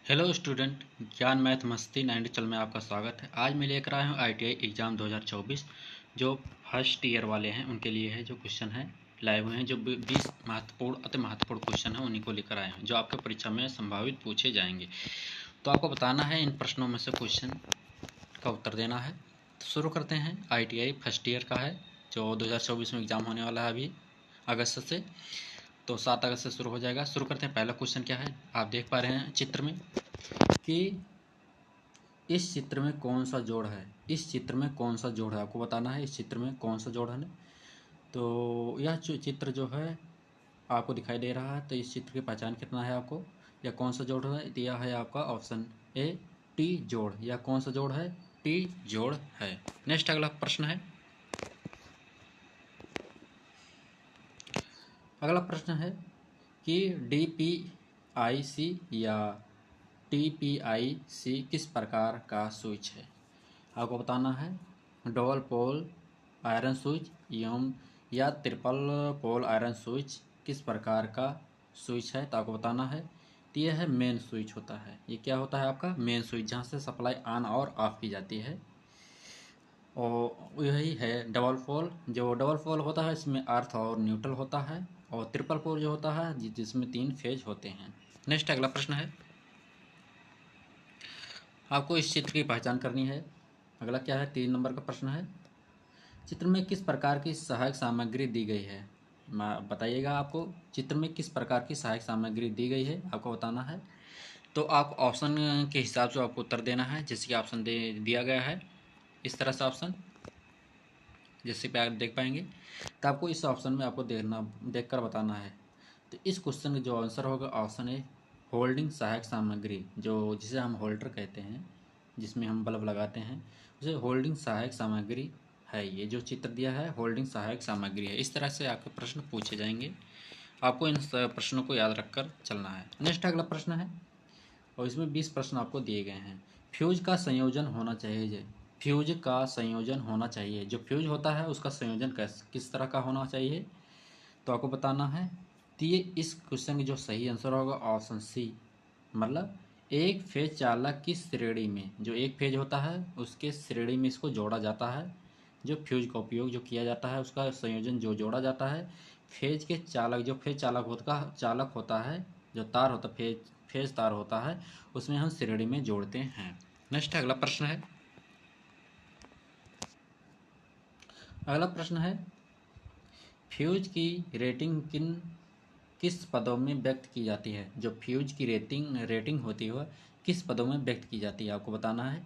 Hello student, ज्ञान math मस्ती 90 चल में आपका स्वागत है। आज मैं लेकर आया हूँ आईटीआई एग्ज़ाम 2024 जो फर्स्ट ईयर वाले हैं उनके लिए है। जो क्वेश्चन है लाए हुए हैं, जो 20 महत्वपूर्ण अति महत्वपूर्ण क्वेश्चन है उन्हीं को लेकर आए हैं जो आपके परीक्षा में संभावित पूछे जाएंगे। तो आपको बताना है इन प्रश्नों में से क्वेश्चन का उत्तर देना है। तो शुरू करते हैं। आई फर्स्ट ईयर का है जो 2024 में एग्ज़ाम होने वाला है अभी अगस्त से। तो 7 अगस्त से शुरू हो जाएगा। शुरू करते हैं। पहला क्वेश्चन क्या है, आप देख पा रहे हैं चित्र में कि इस चित्र में कौन सा जोड़ है। इस चित्र में कौन सा जोड़ है आपको बताना है। इस चित्र में कौन सा जोड़ है। तो यह जो चित्र जो है आपको दिखाई दे रहा है, तो इस चित्र की पहचान कितना है आपको, या कौन सा जोड़ है। यह है आपका ऑप्शन ए टी जोड़। या कौन सा जोड़ है, टी जोड़ है। नेक्स्ट अगला प्रश्न है। अगला प्रश्न है कि DPIC या TPIC किस प्रकार का स्विच है। आपको बताना है डबल पोल आयरन स्विच एवं या ट्रिपल पोल आयरन स्विच किस प्रकार का स्विच है। तो आपको बताना है तो यह है मेन स्विच होता है। ये क्या होता है आपका मेन स्विच, जहाँ से सप्लाई ऑन और ऑफ की जाती है। और यही है डबल पोल। जो डबल पोल होता है इसमें अर्थ और न्यूट्रल होता है, और ट्रिपल पोल जो होता है जिसमें 3 फेज होते हैं। नेक्स्ट अगला प्रश्न है। आपको इस चित्र की पहचान करनी है। अगला क्या है, 3 नंबर का प्रश्न है। चित्र में किस प्रकार की सहायक सामग्री दी गई है। बताइएगा आपको चित्र में किस प्रकार की सहायक सामग्री दी गई है, आपको बताना है। तो आप ऑप्शन के हिसाब से आपको उत्तर देना है। जैसे कि ऑप्शन दिया गया है इस तरह से ऑप्शन, जैसे कि आप देख पाएंगे। तो आपको इस ऑप्शन में आपको देख कर बताना है। तो इस क्वेश्चन का जो आंसर होगा ऑप्शन ए होल्डिंग सहायक सामग्री, जो जिसे हम होल्डर कहते हैं, जिसमें हम बल्ब लगाते हैं, उसे होल्डिंग सहायक सामग्री है। ये जो चित्र दिया है होल्डिंग सहायक सामग्री है। इस तरह से आपके प्रश्न पूछे जाएंगे। आपको इन प्रश्नों को याद रखकर चलना है। नेक्स्ट अगला प्रश्न है, और इसमें 20 प्रश्न आपको दिए गए हैं। फ्यूज का संयोजन होना चाहिए। फ्यूज का संयोजन होना चाहिए। जो फ्यूज होता है उसका संयोजन किस तरह का होना चाहिए, तो आपको बताना है। तो ये इस क्वेश्चन की जो सही आंसर होगा ऑप्शन सी, मतलब एक फेज चालक की श्रेणी में, जो एक फेज होता है उसके श्रेणी में इसको जोड़ा जाता है। जो फ्यूज का उपयोग जो किया जाता है उसका संयोजन जो जोड़ा जाता है फेज के चालक, जो फेज चालक होता है, जो तार होता फेज तार होता है, उसमें हम श्रेणी में जोड़ते हैं। नेक्स्ट अगला प्रश्न है। अगला प्रश्न है फ्यूज की रेटिंग किस पदों में व्यक्त की जाती है। जो फ्यूज की रेटिंग होती है किस पदों में व्यक्त की जाती है, आपको बताना है।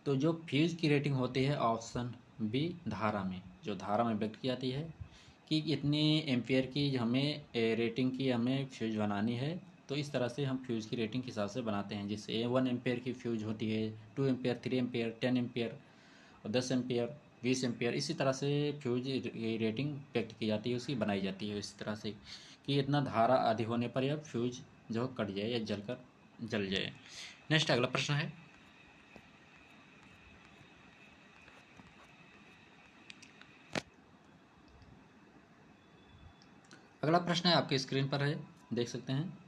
तो जो फ्यूज की रेटिंग होती है ऑप्शन बी धारा में, जो धारा में व्यक्त की जाती है कि इतने एम्पियर की हमें रेटिंग की हमें फ्यूज बनानी है। तो इस तरह से हम फ्यूज की रेटिंग के हिसाब से बनाते हैं। जैसे 1 एम्पियर की फ्यूज होती है, 2 एम्पियर, 3 एम्पियर, 10 एम्पियर और 10 एम्पियर, 20 एम्पियर। इसी तरह से फ्यूज की रेटिंग व्यक्त की जाती है, उसकी बनाई जाती है इस तरह से कि इतना धारा अधिक होने पर यह फ्यूज जो कट जाए या जल जाए। नेक्स्ट अगला प्रश्न है। अगला प्रश्न है आपके स्क्रीन पर है, देख सकते हैं।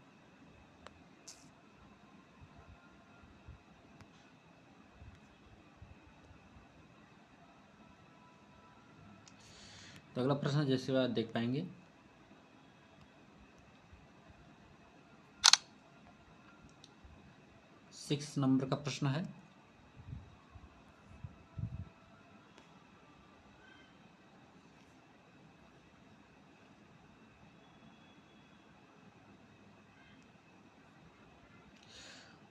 तो अगला प्रश्न जैसे आप देख पाएंगे, सिक्स नंबर का प्रश्न है।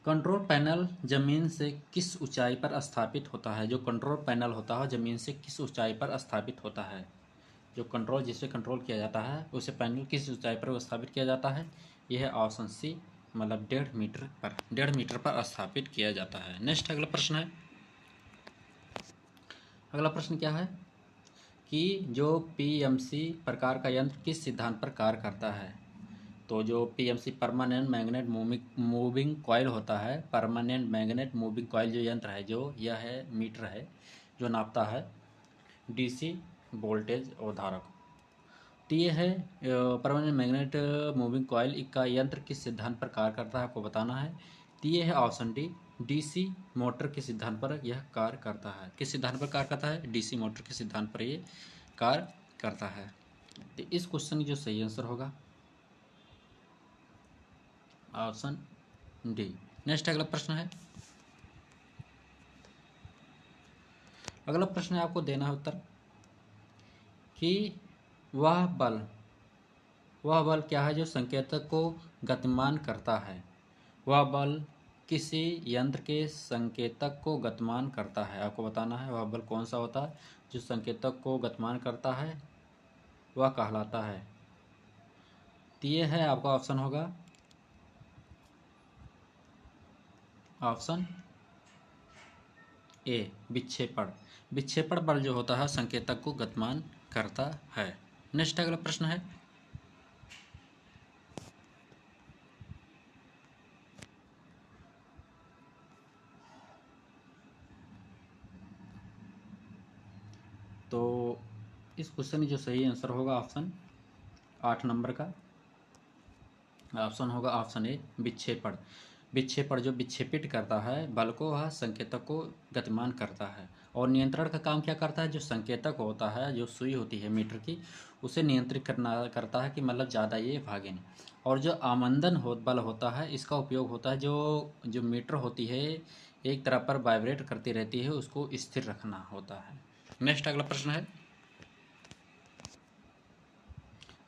कंट्रोल पैनल जमीन से किस ऊंचाई पर स्थापित होता है। जो कंट्रोल पैनल होता है जमीन से किस ऊंचाई पर स्थापित होता है। जो कंट्रोल जिससे कंट्रोल किया जाता है उसे पैनल किस ऊंचाई पर स्थापित किया जाता है। यह है ऑप्शन सी, मतलब 1.5 मीटर पर स्थापित किया जाता है। नेक्स्ट अगला प्रश्न है। अगला प्रश्न क्या है कि जो पीएमसी प्रकार का यंत्र किस सिद्धांत पर कार्य करता है। तो जो PMC permanent magnet moving coil होता है, परमानेंट मैग्नेट मूविंग कॉइल जो यंत्र है, जो यह है मीटर है जो नापता है डीसी वोल्टेज और धारा को। तो ये है परमानेंट मैग्नेट मूविंग कॉइल का यंत्र किस सिद्धांत पर कार्य करता है, आपको बताना है। तो ये है ऑप्शन डी, डीसी मोटर के सिद्धांत पर यह कार्य करता है। किस सिद्धांत पर कार्य करता है? डीसी मोटर के सिद्धांत पर ये कार्य करता है। तो इस क्वेश्चन की जो सही आंसर होगा ऑप्शन डी। नेक्स्ट अगला प्रश्न है, अगला प्रश्न है आपको देना है उत्तर कि वह बल क्या है जो संकेतक को गतिमान करता है। वह बल किसी यंत्र के संकेतक को गतिमान करता है। आपको बताना है वह बल कौन सा होता है जो संकेतक को गतिमान करता है, वह कहलाता है। तो ये है आपका ऑप्शन होगा ऑप्शन ए, विक्षेपण। विक्षेपण बल जो होता है संकेतक को गतिमान करता है। नेक्स्ट अगला प्रश्न है, तो इस क्वेश्चन की जो सही आंसर होगा ऑप्शन 8 नंबर का ऑप्शन होगा ऑप्शन ए, विक्षेपण। विक्षेपण जो विक्षेपित करता है बल को, वह संकेतक को गतिमान करता है। और नियंत्रण का काम क्या करता है? जो संकेतक होता है, जो सुई होती है मीटर की, उसे नियंत्रित करता है कि मतलब ज़्यादा ये भागे नहीं। और जो आमंदन बल होता है, इसका उपयोग होता है जो मीटर होती है एक तरफ पर वाइब्रेट करती रहती है, उसको स्थिर रखना होता है। नेक्स्ट अगला प्रश्न है,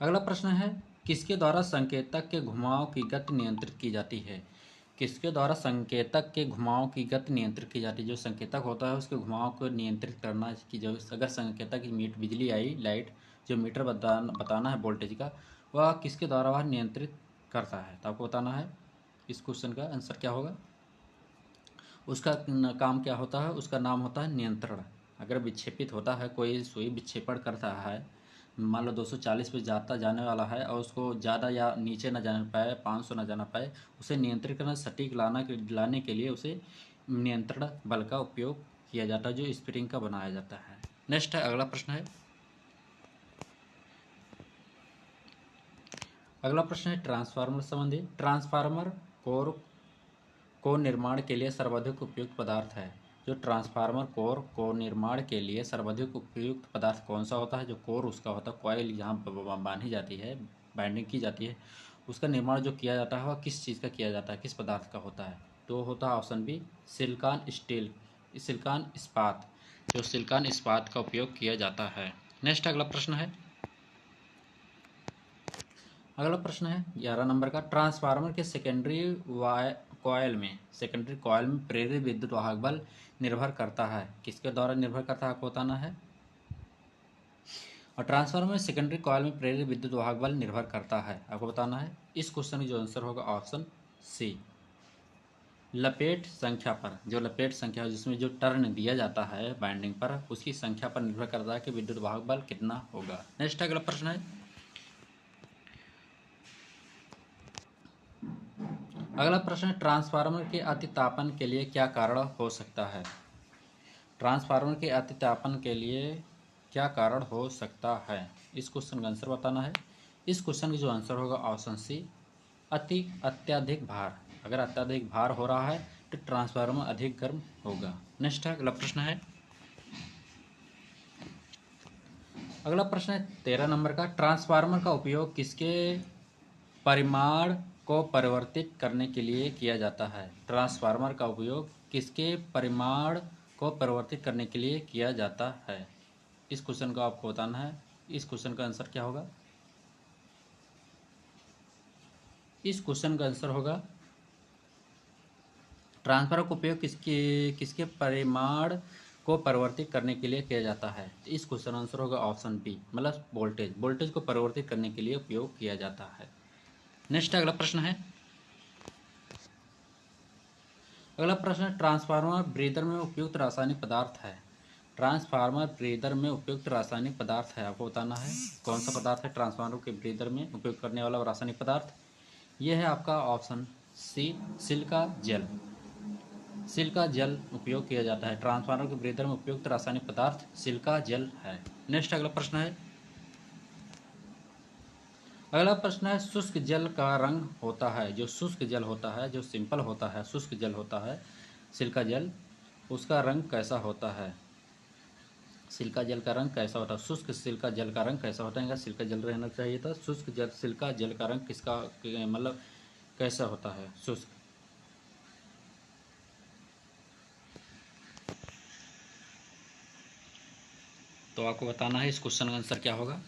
अगला प्रश्न है किसके द्वारा संकेतक के घुमाव की गति नियंत्रित की जाती है? किसके द्वारा संकेतक के घुमाव की गति नियंत्रित की जाती है? जो संकेतक होता है उसके घुमाव को नियंत्रित करना की जो अगर संकेतक की बिजली आई, लाइट जो मीटर बताना है वोल्टेज का, वह किसके द्वारा वह नियंत्रित करता है? तो आपको बताना है इस क्वेश्चन का आंसर क्या होगा। उसका काम क्या होता है? उसका नाम होता है नियंत्रण। अगर विक्षेपित होता है, कोई सुई विक्षेपण करता है, मान लो 240 पे जाने वाला है और उसको ज़्यादा या नीचे ना जाने पाए, 500 ना जाना पाए, उसे नियंत्रित करना, सटीक लाने के लिए उसे नियंत्रण बल का उपयोग किया जाता है, जो स्प्रिंग का बनाया जाता है। नेक्स्ट है अगला प्रश्न है, अगला प्रश्न है ट्रांसफार्मर संबंधी। ट्रांसफार्मर कोर को निर्माण के लिए सर्वाधिक उपयुक्त पदार्थ है। जो ट्रांसफार्मर कोर को निर्माण के लिए सर्वाधिक उपयुक्त पदार्थ कौन सा होता है? जो कोर उसका होता है, कॉइल जहाँ बांधी जाती है, बाइंडिंग की जाती है, उसका निर्माण जो किया जाता है वह किस चीज़ का किया जाता है, किस पदार्थ का होता है? तो होता है option B, silicon steel, silicon इस्पात। जो सिलिकॉन इस्पात का उपयोग किया जाता है। नेक्स्ट अगला प्रश्न है, अगला प्रश्न है 11 नंबर का, ट्रांसफार्मर के सेकेंडरी कॉइल में प्रेरित विद्युत वाहक बल निर्भर करता है। किसके द्वारा निर्भर करता है आपको बताना है। और ट्रांसफार्मर में सेकेंडरी कॉइल में प्रेरित विद्युत वाहक बल निर्भर करता है, आपको बताना है। इस क्वेश्चन की जो आंसर होगा ऑप्शन सी, लपेट संख्या पर। जो लपेट संख्या जिसमें जो टर्न दिया जाता है बाइंडिंग पर, उसकी संख्या पर निर्भर करता है कि विद्युत वाहक बल कितना होगा। नेक्स्ट अगला प्रश्न है, अगला प्रश्न है ट्रांसफार्मर के अतितापन के लिए क्या कारण हो सकता है? ट्रांसफार्मर के अतितापन के लिए क्या कारण हो सकता है? इस क्वेश्चन का आंसर बताना है। इस क्वेश्चन का जो आंसर होगा ऑप्शन सी, अत्यधिक भार। अगर अत्यधिक भार हो रहा है तो ट्रांसफार्मर अधिक गर्म होगा। नेक्स्ट अगला प्रश्न है, अगला प्रश्न है 13 नंबर का, ट्रांसफार्मर का उपयोग किसके परिमाण को परिवर्तित करने के लिए किया जाता है? ट्रांसफार्मर का उपयोग किसके परिमाण को परिवर्तित करने के लिए किया जाता है? इस क्वेश्चन को आपको बताना है। इस क्वेश्चन का आंसर क्या होगा? इस क्वेश्चन का आंसर होगा ट्रांसफार्मर का उपयोग किसके परिमाण को परिवर्तित करने के लिए किया जाता है? इस क्वेश्चन आंसर होगा ऑप्शन बी, मतलब वोल्टेज को परिवर्तित करने के लिए उपयोग किया जाता है। नेक्स्ट अगला प्रश्न है, अगला प्रश्न है ट्रांसफार्मर ब्रीदर में उपयुक्त रासायनिक पदार्थ है। ट्रांसफार्मर ब्रीदर में उपयुक्त रासायनिक पदार्थ है, आपको बताना है कौन सा पदार्थ है ट्रांसफार्मर के ब्रीदर में उपयोग करने वाला रासायनिक पदार्थ। यह है आपका option C, silica gel. Silica gel उपयोग किया जाता है। ट्रांसफार्मर के ब्रीदर में उपयुक्त रासायनिक पदार्थ सिलिका जेल है। नेक्स्ट अगला प्रश्न है, अगला प्रश्न है, शुष्क जल का रंग होता है, जो शुष्क जल होता है, जो सिंपल होता है, शुष्क जल होता है, सिल्का जल, उसका रंग कैसा होता है? सिल्का जल का रंग कैसा होता है? शुष्क सिल्का जल का रंग कैसा होता है? इनका सिल्का जल रहना चाहिए था। शुष्क जल सिल्का जल का रंग किसका मतलब कैसा होता है? शुष्क। तो आपको बताना है इस क्वेश्चन का आंसर क्या होगा।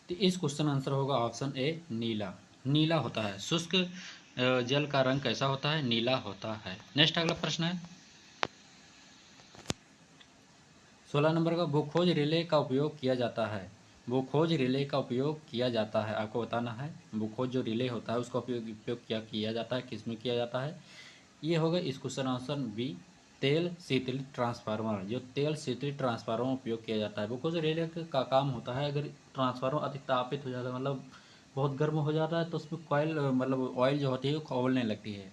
तो इस क्वेश्चन आंसर होगा ऑप्शन ए, नीला। नीला होता है। शुष्क जल का रंग कैसा होता है? नीला होता है। नेक्स्ट अगला प्रश्न है 16 नंबर का, भूखोज रिले का उपयोग किया जाता है। भूखोज रिले का उपयोग किया जाता है, आपको बताना है। भूखोज जो रिले होता है उसका उपयोग क्या किया जाता है, किस में किया जाता है? ये होगा इस क्वेश्चन आंसर बी, तेल शीतलित ट्रांसफार्मर। जो तेल शीतलित ट्रांसफार्मर में उपयोग किया जाता है। भूखोज रिले का काम होता है, अगर ट्रांसफार्मर अधिक तापित हो जाता है, मतलब बहुत गर्म हो जाता है, तो उसमें कॉइल मतलब ऑयल जो होती है वो खौलने लगती है।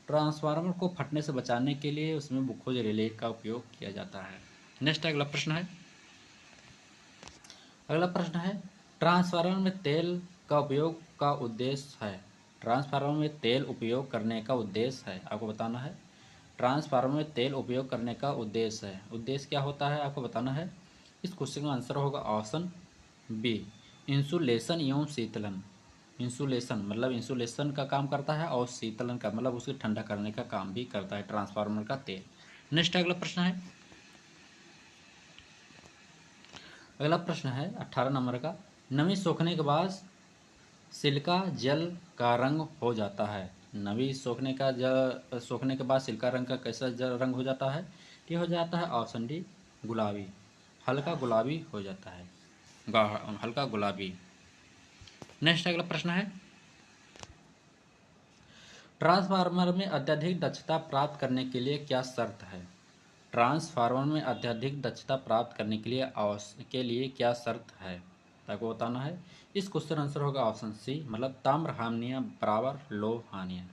ट्रांसफार्मर को फटने से बचाने के लिए उसमें भूखोज रिले का उपयोग किया जाता है। नेक्स्ट अगला प्रश्न है, अगला प्रश्न है, ट्रांसफार्मर में तेल का उपयोग का उद्देश्य है। ट्रांसफार्मर में तेल उपयोग करने का उद्देश्य है, आपको बताना है। ट्रांसफार्मर में तेल उपयोग करने का उद्देश्य है, उद्देश्य क्या होता है आपको बताना है। इस क्वेश्चन का आंसर होगा ऑप्शन बी, इंसुलेशन एवं शीतलन। इंसुलेशन मतलब इंसुलेशन का काम करता है, और शीतलन का मतलब उसे ठंडा करने का काम भी करता है ट्रांसफार्मर का तेल। नेक्स्ट अगला प्रश्न है, अगला प्रश्न है 18 नंबर का, नमी सोखने के बाद सिल्का जल का रंग हो जाता है। नमी सोखने के बाद सिल्का रंग का कैसा रंग हो जाता है? ये हो जाता है ऑप्शन डी, गुलाबी। हल्का गुलाबी हो जाता है, हल्का गुलाबी। नेक्स्ट अगला प्रश्न है, ट्रांसफार्मर में अत्यधिक दक्षता प्राप्त करने के लिए क्या शर्त है? ट्रांसफार्मर में अत्यधिक दक्षता प्राप्त करने के लिए क्या शर्त है, आपको बताना है। इस क्वेश्चन आंसर होगा ऑप्शन सी, मतलब ताम्र हानियाँ बराबर लोह हानियाँ।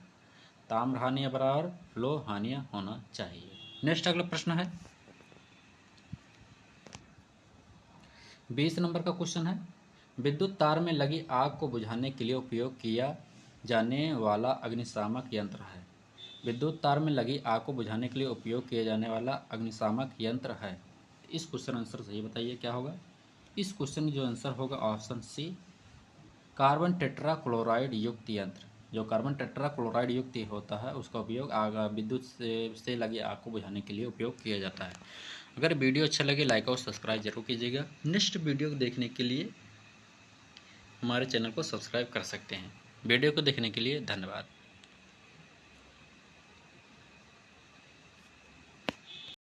ताम्र हानियाँ बराबर लोह हानियाँ होना चाहिए। नेक्स्ट अगला प्रश्न है 20 नंबर का क्वेश्चन है, विद्युत तार में लगी आग को बुझाने के लिए उपयोग किया जाने वाला अग्निशामक यंत्र है। विद्युत तार में लगी आग को बुझाने के लिए उपयोग किया जाने वाला अग्निशामक यंत्र है। इस क्वेश्चन आंसर सही बताइए क्या होगा। इस क्वेश्चन जो आंसर होगा option C, carbon tetrachloride युक्त यंत्र। जो कार्बन टेट्रा क्लोराइड युक्त होता है उसका उपयोग आग विद्युत से लगी आग को बुझाने के लिए उपयोग किया जाता है। अगर वीडियो अच्छा लगे लाइक और सब्सक्राइब जरूर कीजिएगा। नेक्स्ट वीडियो को देखने के लिए हमारे चैनल को सब्सक्राइब कर सकते हैं। वीडियो को देखने के लिए धन्यवाद।